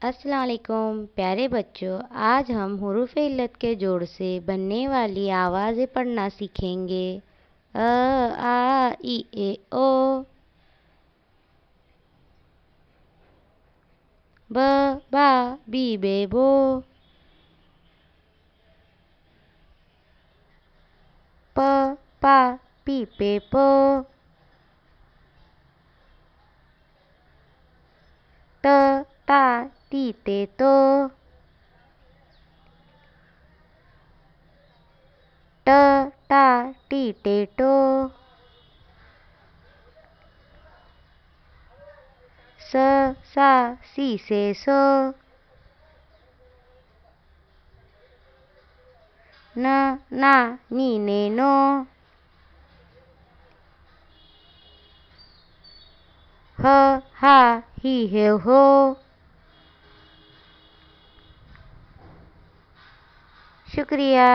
अस्सलाम वालेकुम प्यारे बच्चों, आज हम हुरूफ इल्लत के जोड़ से बनने वाली आवाज़ें पढ़ना सीखेंगे। अ आ इ ए ओ, ब बा बी बे बो, प पा पी पे पो, त ता ती ते तो, ट टा टी टे टो, स सा सी से सो, न ना नी ने नो, ह हा ही हे हो, शुक्रिया।